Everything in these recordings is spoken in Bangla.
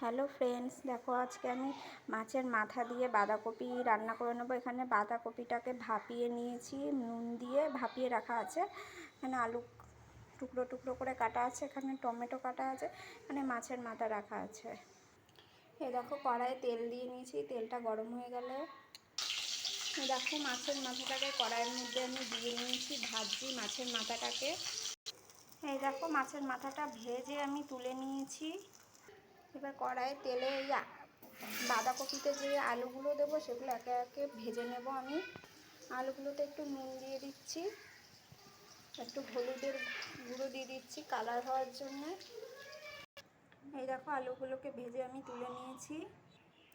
হ্যালো ফ্রেন্ডস, দেখো আজকে আমি মাছের মাথা দিয়ে বাঁধাকপি রান্না করে নেবো। এখানে বাঁধাকপিটাকে ভাপিয়ে নিয়েছি, নুন দিয়ে ভাপিয়ে রাখা আছে। এখানে আলু টুকরো টুকরো করে কাটা আছে, এখানে টমেটো কাটা আছে, এখানে মাছের মাথা রাখা আছে। এই দেখো কড়াইয়ে তেল দিয়ে নিয়েছি, তেলটা গরম হয়ে গেলে দেখো মাছের মাথাটাকে কড়াইয়ের মধ্যে আমি দিয়ে নিয়েছি, ভাজছি মাছের মাথাটাকে। এই দেখো মাছের মাথাটা ভেজে আমি তুলে নিয়েছি। এবার কড়াইয়ে তেলে এই বাঁধাকপিতে যে আলুগুলো দেবো সেগুলো একে একে ভেজে নেব আমি। আলুগুলোতে একটু নুন দিয়ে দিচ্ছি, একটু হলুদের গুঁড়ো দিয়ে দিচ্ছি কালার হওয়ার জন্য। এই দেখো আলুগুলোকে ভেজে আমি তুলে নিয়েছি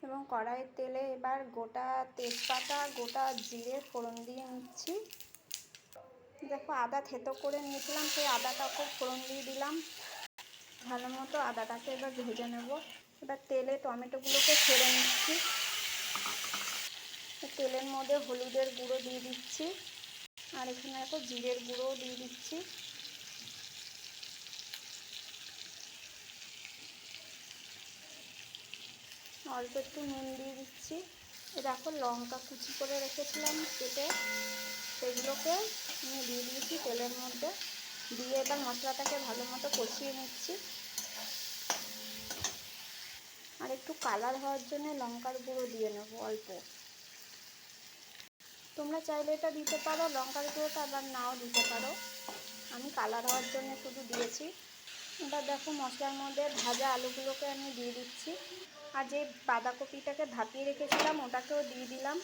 এবং কড়াইয়ের তেলে এবার গোটা তেজপাতা, গোটা জিরে ফোড়ন দিয়ে নিচ্ছি। দেখো আদা থেতো করে নিয়েছিলাম, সেই আদাটাকে ফোড়ন দিয়ে দিলাম। ভালো মতো আদাটাকে এবার ভেজে নেব। এবার তেলে টমেটোগুলোকে ছেড়ে নিচ্ছি। তেলের মধ্যে হলুদের গুঁড়ো দিয়ে দিচ্ছি, আর এখানে একটা জিরের গুঁড়োও দিয়ে দিচ্ছি। অল্প একটু নুন দিয়ে দিচ্ছি। দেখো লঙ্কা কুচি করে রেখেছিলাম কেটে, সেগুলোকে আমি দিয়ে দিয়েছি তেলের মধ্যে। দিয়ে এবার মশলাটাকে ভালো মতো কষিয়ে নিচ্ছি। আর একটু কালার হওয়ার জন্য লঙ্কার গুঁড়ো দিয়ে নেব অল্প। তোমরা চাইলে এটা দিতে পারো লঙ্কার গুঁড়োটা, আবার নাও দিতে পারো। আমি কালার হওয়ার জন্য শুধু দিয়েছি। এবার দেখো মশলার মধ্যে ভাজা আলুগুলোকে আমি দিয়ে দিচ্ছি, আর যে বাঁধাকপিটাকে ভাপিয়ে রেখেছিলাম ওটাকেও দিয়ে দিলাম।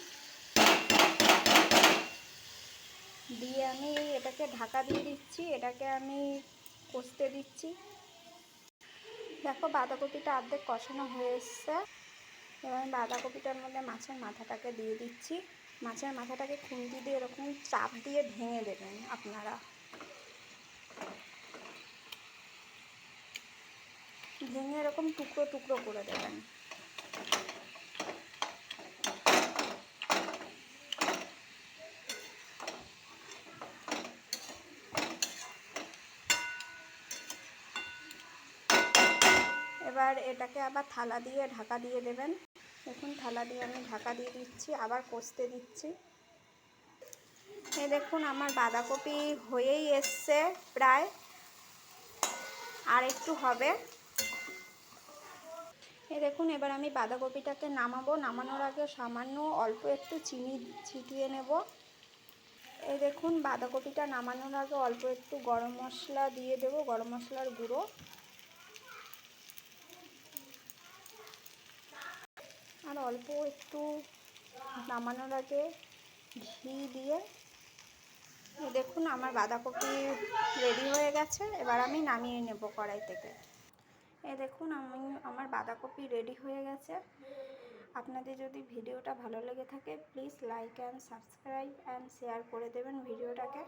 দিয়ে আমি এটাকে ঢাকা দিয়ে দিচ্ছি, এটাকে আমি কষতে দিচ্ছি। দেখো বাঁধাকপিটা অর্ধেক কষানো হয়ে এসছে। এবার আমি বাঁধাকপিটার মধ্যে মাছের মাথাটাকে দিয়ে দিচ্ছি। মাছের মাথাটাকে খুন্তি দিয়ে এরকম চাপ দিয়ে ভেঙে দেবেন আপনারা। ভেঙে এরকম টুকরো টুকরো করে দেবেন। এবার এটাকে আবার থালা দিয়ে ঢাকা দিয়ে দেবেন। দেখুন থালা দিয়ে আমি ঢাকা দিয়ে দিচ্ছি, আবার কষতে দিচ্ছি। এই দেখুন আমার বাঁধাকপি হয়েই এসছে প্রায়, আর একটু হবে। এই দেখুন এবার আমি বাঁধাকপিটাকে নামাবো। নামানোর আগে সামান্য অল্প একটু চিনি ছিটিয়ে নেব। এই দেখুন বাঁধাকপিটা নামানোর আগে অল্প একটু গরম মশলা দিয়ে দেবো, গরম মশলার গুঁড়ো। আর অল্প একটু নামানোর আগে ঘি দিয়ে। দেখুন আমার বাঁধাকপি রেডি হয়ে গেছে, এবার আমি নামিয়ে নেব কড়াই থেকে। এই দেখুন আমার বাঁধাকপি রেডি হয়ে গেছে। আপনাদের যদি ভিডিওটা ভালো লেগে থাকে please like and subscribe and share করে দেবেন ভিডিওটাকে।